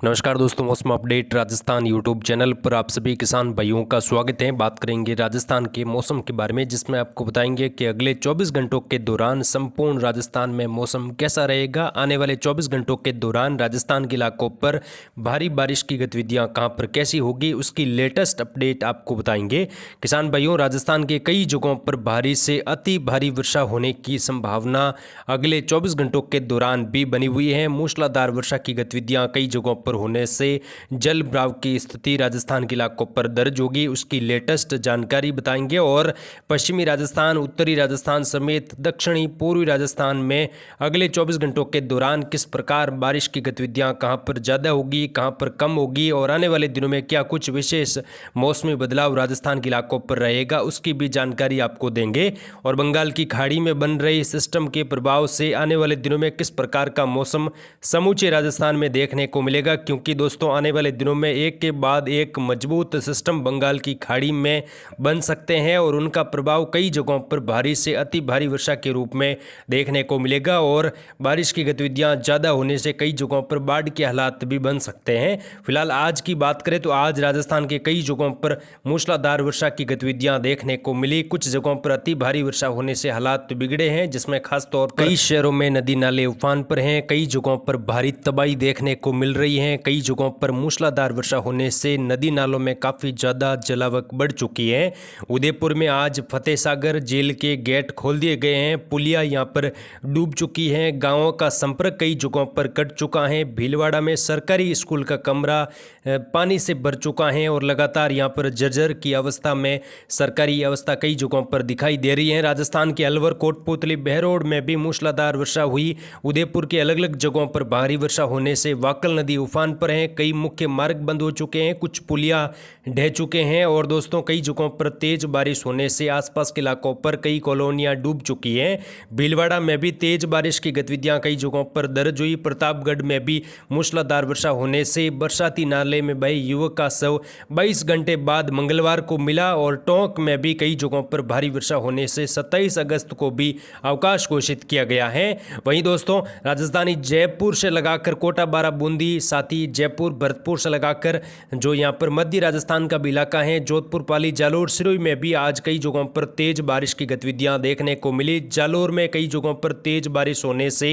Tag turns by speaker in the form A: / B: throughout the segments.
A: नमस्कार दोस्तों, मौसम अपडेट राजस्थान यूट्यूब चैनल पर आप सभी किसान भाइयों का स्वागत है। बात करेंगे राजस्थान के मौसम के बारे में, जिसमें आपको बताएंगे कि अगले 24 घंटों के दौरान संपूर्ण राजस्थान में मौसम कैसा रहेगा। आने वाले 24 घंटों के दौरान राजस्थान के इलाकों पर भारी बारिश की गतिविधियां कहां पर कैसी होगी, उसकी लेटेस्ट अपडेट आपको बताएंगे। किसान भाइयों, राजस्थान के कई जगहों पर भारी से अति भारी वर्षा होने की संभावना अगले 24 घंटों के दौरान भी बनी हुई है। मूसलाधार वर्षा की गतिविधियां कई जगहों पर होने से जल भराव की स्थिति राजस्थान के इलाकों पर दर्ज होगी, उसकी लेटेस्ट जानकारी बताएंगे। और पश्चिमी राजस्थान, उत्तरी राजस्थान समेत दक्षिणी पूर्वी राजस्थान में अगले 24 घंटों के दौरान किस प्रकार बारिश की गतिविधियां कहां पर ज़्यादा होगी, कहां पर कम होगी, और आने वाले दिनों में क्या कुछ विशेष मौसमी बदलाव राजस्थान के इलाकों पर रहेगा, उसकी भी जानकारी आपको देंगे। और बंगाल की खाड़ी में बन रही सिस्टम के प्रभाव से आने वाले दिनों में किस प्रकार का मौसम समूचे राजस्थान में देखने को मिलेगा, क्योंकि दोस्तों आने वाले दिनों में एक के बाद एक मजबूत सिस्टम बंगाल की खाड़ी में बन सकते हैं और उनका प्रभाव कई जगहों पर भारी से अति भारी वर्षा के रूप में देखने को मिलेगा। और बारिश की गतिविधियां ज़्यादा होने से कई जगहों पर बाढ़ के हालात भी बन सकते हैं। फिलहाल आज की बात करें तो आज राजस्थान के कई जगहों पर मूसलाधार वर्षा की गतिविधियां देखने को मिली। कुछ जगहों पर अति भारी वर्षा होने से हालात बिगड़े हैं, जिसमें खासतौर पर कई शहरों में नदी नाले उफान पर हैं, कई जगहों पर भारी तबाही देखने को मिल रही है। कई जगहों पर मूसलाधार वर्षा होने से नदी नालों में काफ़ी ज़्यादा जलावक बढ़ चुकी है। उदयपुर में आज फतेह सागर जेल के गेट खोल दिए गए हैं, पुलिया यहाँ पर डूब चुकी हैं, गाँवों का संपर्क कई जगहों पर कट चुका है। भीलवाड़ा में सरकारी स्कूल का कमरा पानी से भर चुका है और लगातार यहाँ पर जर्जर की अवस्था में सरकारी अवस्था कई जगहों पर दिखाई दे रही है। राजस्थान के अलवर, कोटपुतली, बहरोड में भी मूसलाधार वर्षा हुई। उदयपुर के अलग अलग जगहों पर भारी वर्षा होने से वाकल नदी उफान पर है, कई मुख्य मार्ग बंद हो चुके हैं, कुछ पुलिया ढह चुके हैं। और दोस्तों कई जगहों पर तेज बारिश होने से आसपास के इलाकों पर कई कॉलोनियां डूब चुकी हैं। भीलवाड़ा में भी तेज बारिश की गतिविधियां कई जगहों पर दर्ज हुई। प्रतापगढ़ में भी मूसलाधार वर्षा होने से बरसाती नाले में बहे युवक का शव 22 घंटे बाद मंगलवार को मिला। और टोंक में भी कई जगहों पर भारी वर्षा होने से 27 अगस्त को भी अवकाश घोषित किया गया है। वहीं दोस्तों राजधानी जयपुर से लगाकर कोटा, बारा, बूंदी, साथ ही जयपुर, भरतपुर से लगाकर जो यहाँ पर मध्य राजस्थान का भी इलाका है, जोधपुर, पाली, जालोर, सिरोही में भी आज कई जगहों पर तेज बारिश की गतिविधियां देखने को मिली। जालोर में कई जगहों पर तेज बारिश होने से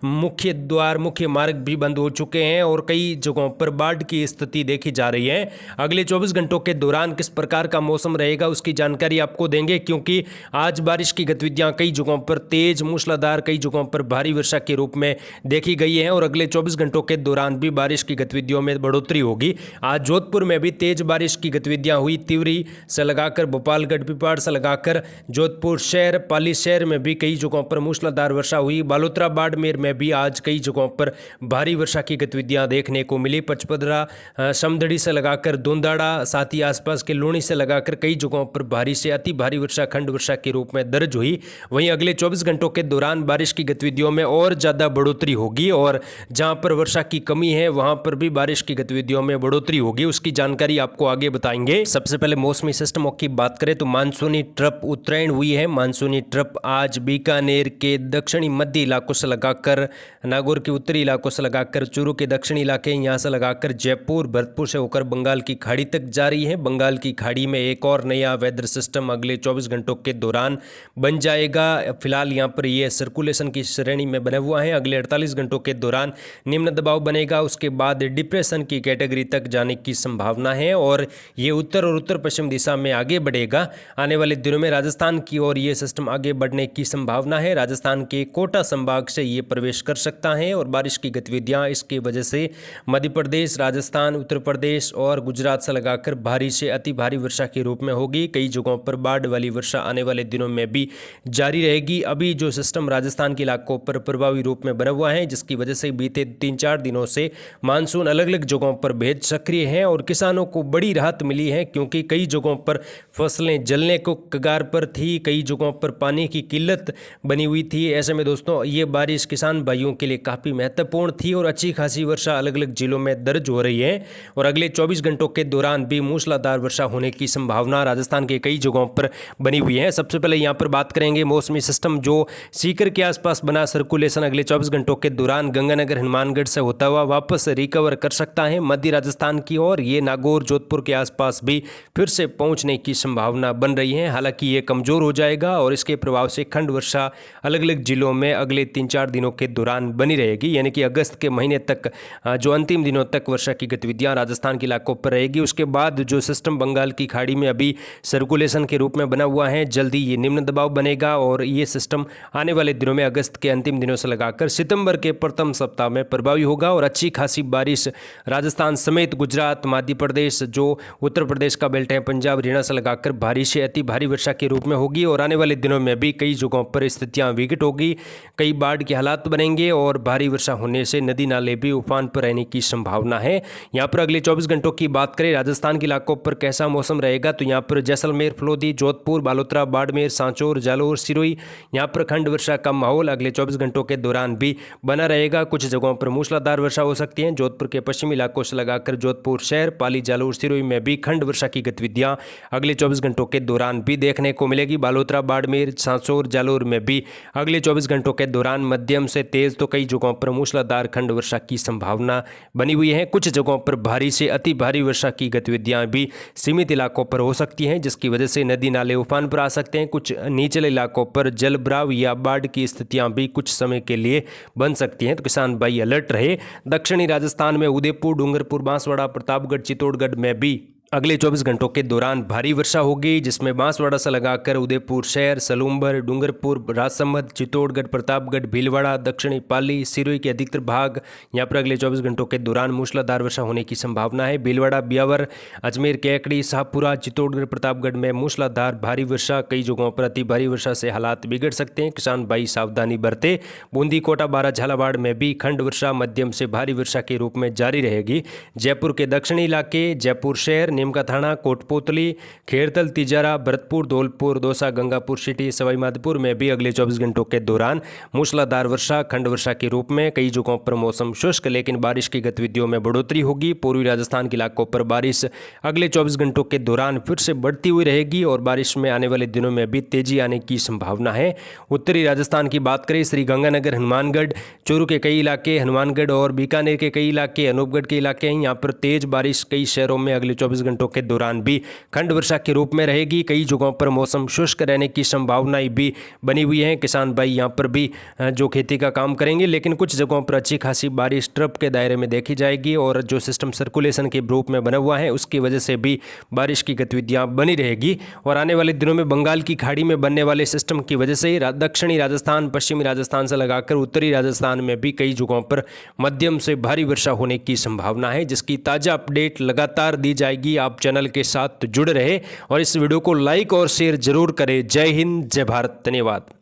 A: मुख्य द्वार, मुख्य मार्ग भी बंद हो चुके हैं और कई जगहों पर बाढ़ की स्थिति देखी जा रही है। अगले 24 घंटों के दौरान किस प्रकार का मौसम रहेगा, उसकी जानकारी आपको देंगे, क्योंकि आज बारिश की गतिविधियां कई जगहों पर तेज, मूसलाधार, कई जगहों पर भारी वर्षा के रूप में देखी गई है। और अगले 24 घंटों के दौरान भी बारिश की गतिविधियों में बढ़ोतरी होगी। आज जोधपुर में भी तेज बारिश की गतिविधियां हुई। तिवरी से लगाकर भोपालगढ़, पिपाड़ से लगाकर जोधपुर शहर, पाली शहर में भी कई जगहों पर मूसलाधार वर्षा हुई। बालोतरा, बाड़मेर में भी आज कई जगहों पर भारी वर्षा की गतिविधियां देखने को मिली। पचपदरा, समदड़ी से लगाकर दोंदाड़ा, साथ ही आसपास के लूणी से लगाकर कई जगहों पर भारी से अति भारी वर्षा, खंड वर्षा के रूप में दर्ज हुई। वहीं अगले 24 घंटों के दौरान बारिश की गतिविधियों में और ज़्यादा बढ़ोतरी होगी और जहां पर वर्षा की कमी है वहां पर भी बारिश की गतिविधियों में बढ़ोतरी होगी, उसकी जानकारी आपको आगे बताएंगे। सबसे पहले मौसमी सिस्टमों की बात करें तो मानसूनी ट्रफ उत्तरायण हुई है। मानसूनी ट्रफ आज बीकानेर के दक्षिणी मध्य इलाकों से लगाकर नागौर के उत्तरी इलाकों से लगाकर चूरू के दक्षिणी इलाके, यहाँ से लगाकर जयपुर, भरतपुर से होकर बंगाल की खाड़ी तक जा रही है। बंगाल की खाड़ी में एक और नया वेदर सिस्टम अगले 24 घंटों के दौरान बन जाएगा। फिलहाल यहाँ पर ये सर्कुलेशन की श्रेणी में बना हुआ है। अगले 48 घंटों के दौरान निम्न दबाव बनेगा, उसके बाद डिप्रेशन की कैटेगरी तक जाने की संभावना है और ये उत्तर और उत्तर पश्चिम दिशा में आगे बढ़ेगा। आने वाले दिनों में राजस्थान की ओर ये सिस्टम आगे बढ़ने की संभावना है। राजस्थान के कोटा संभाग से ये प्रवेश कर सकता है और बारिश की गतिविधियां इसकी वजह से मध्य प्रदेश, राजस्थान, उत्तर प्रदेश और गुजरात से लगाकर भारी से अति भारी वर्षा के रूप में होगी। कई जगहों पर बाढ़ वाली वर्षा आने वाले दिनों में भी जारी रहेगी। अभी जो सिस्टम राजस्थान के इलाकों पर प्रभावी रूप में बना हुआ है, जिसकी वजह से बीते 3-4 दिनों से मानसून अलग अलग जगहों पर बेहद सक्रिय है और किसानों को बड़ी राहत मिली है, क्योंकि कई जगहों पर फसलें जलने को कगार पर थी, कई जगहों पर पानी की किल्लत बनी हुई थी। ऐसे में दोस्तों ये बारिश किसान भाइयों के लिए काफ़ी महत्वपूर्ण थी और अच्छी खासी वर्षा अलग अलग जिलों में दर्ज हो रही है। और अगले 24 घंटों के दौरान भी मूसलाधार वर्षा होने की संभावना राजस्थान के कई जगहों पर बनी हुई है। सबसे पहले यहाँ पर बात करेंगे मौसमी सिस्टम जो सीकर के आसपास बना सर्कुलेशन अगले 24 घंटों के दौरान गंगानगर, हनुमानगढ़ से होता हुआ वापस वापस रिकवर कर सकता है मध्य राजस्थान की ओर। ये नागौर जोधपुर के आसपास भी फिर से पहुंचने की संभावना बन रही है। हालांकि ये कमज़ोर हो जाएगा और इसके प्रभाव से खंड वर्षा अलग अलग जिलों में अगले 3-4 दिनों के दौरान बनी रहेगी, यानी कि अगस्त के महीने तक जो अंतिम दिनों तक वर्षा की गतिविधियां राजस्थान के इलाकों पर रहेगी। उसके बाद जो सिस्टम बंगाल की खाड़ी में अभी सर्कुलेशन के रूप में बना हुआ है, जल्दी ये निम्न दबाव बनेगा और ये सिस्टम आने वाले दिनों में अगस्त के अंतिम दिनों से लगाकर सितंबर के प्रथम सप्ताह में प्रभावी होगा और अच्छी खासी बारिश राजस्थान समेत गुजरात, मध्य प्रदेश, जो उत्तर प्रदेश का बेल्ट है, पंजाब, हरियाणा से लगाकर भारी से अति भारी वर्षा के रूप में होगी और आने वाले दिनों में भी कई जगहों पर स्थितियां विकट होगी, कई बाढ़ के हालात बनेंगे और भारी वर्षा होने से नदी नाले भी उफान पर रहने की संभावना है। यहाँ पर अगले 24 घंटों की बात करें राजस्थान के इलाकों पर कैसा मौसम रहेगा, तो यहाँ पर जैसलमेर, फलोदी, जोधपुर, बालोतरा, बाड़मेर, सांचौर, जालोर, सिरोही, यहाँ पर खंड वर्षा का माहौल अगले 24 घंटों के दौरान भी बना रहेगा। कुछ जगहों पर मूसलाधार वर्षा हो सकती है। जोधपुर के पश्चिमी इलाकों से लगाकर जोधपुर शहर, पाली, जालोर, सिरोही में भी खंड वर्षा की गतिविधियां अगले 24 घंटों के दौरान भी देखने को मिलेगी। बालोतरा, बाड़मेर, सांचौर, जालोर में भी अगले 24 घंटों के दौरान मध्यम से तेज तो कई जगहों पर मूसलाधार खंड वर्षा की संभावना बनी हुई है। कुछ जगहों पर भारी से अति भारी वर्षा की गतिविधियां भी सीमित इलाकों पर हो सकती हैं, जिसकी वजह से नदी नाले उफान पर आ सकते हैं। कुछ निचले इलाकों पर जलभराव या बाढ़ की स्थितियां भी कुछ समय के लिए बन सकती हैं, तो किसान भाई अलर्ट रहे। दक्षिणी राजस्थान में उदयपुर, डूंगरपुर, बांसवाड़ा, प्रतापगढ़, चित्तौड़गढ़ में भी अगले 24 घंटों के दौरान भारी वर्षा होगी, जिसमें बांसवाड़ा से लगाकर उदयपुर शहर, सलूम्बर, डूंगरपुर, राजसमंद, चित्तौड़गढ़, प्रतापगढ़, भीलवाड़ा, दक्षिणी पाली, सिरोही के अधिकतर भाग, यहाँ पर अगले 24 घंटों के दौरान मूसलाधार वर्षा होने की संभावना है। भीलवाड़ा, ब्यावर, अजमेर, कैकड़ी, शाहपुरा, चित्तौड़गढ़, प्रतापगढ़ में मूसलाधार भारी वर्षा, कई जगहों पर अति भारी वर्षा से हालात बिगड़ सकते हैं, किसान भाई सावधानी बरते। बूंदी, कोटा, बारा, झालावाड़ में भी खंड वर्षा मध्यम से भारी वर्षा के रूप में जारी रहेगी। जयपुर के दक्षिणी इलाके, जयपुर शहर, नीमका थाना, कोटपुतली, खेरतल, तिजारा, भरतपुर, धौलपुर, दौसा, गंगापुर सिटी, सवाई माधोपुर में भी अगले 24 घंटों के दौरान मूसलाधार वर्षा, खंड वर्षा के रूप में कई जगहों पर मौसम शुष्क लेकिन बारिश की गतिविधियों में बढ़ोतरी होगी। पूर्वी राजस्थान के इलाकों पर बारिश अगले 24 घंटों के दौरान फिर से बढ़ती हुई रहेगी और बारिश में आने वाले दिनों में भी तेजी आने की संभावना है। उत्तरी राजस्थान की बात करें, श्रीगंगानगर, हनुमानगढ़, चूरू के कई इलाके, हनुमानगढ़ और बीकानेर के कई इलाके, अनूपगढ़ के इलाके हैं, यहाँ पर तेज बारिश कई शहरों में अगले 24 घंटों के दौरान भी खंड वर्षा के रूप में रहेगी। कई जगहों पर मौसम शुष्क रहने की संभावनाएं भी बनी हुई हैं। किसान भाई यहाँ पर भी जो खेती का काम करेंगे, लेकिन कुछ जगहों पर अच्छी खासी बारिश ट्रप के दायरे में देखी जाएगी और जो सिस्टम सर्कुलेशन के रूप में बना हुआ है उसकी वजह से भी बारिश की गतिविधियां बनी रहेगी। और आने वाले दिनों में बंगाल की खाड़ी में बनने वाले सिस्टम की वजह से दक्षिणी राजस्थान, पश्चिमी राजस्थान से लगाकर उत्तरी राजस्थान में भी कई जगहों पर मध्यम से भारी वर्षा होने की संभावना है, जिसकी ताज़ा अपडेट लगातार दी जाएगी। आप चैनल के साथ जुड़े रहे और इस वीडियो को लाइक और शेयर जरूर करें। जय हिंद, जय भारत, धन्यवाद।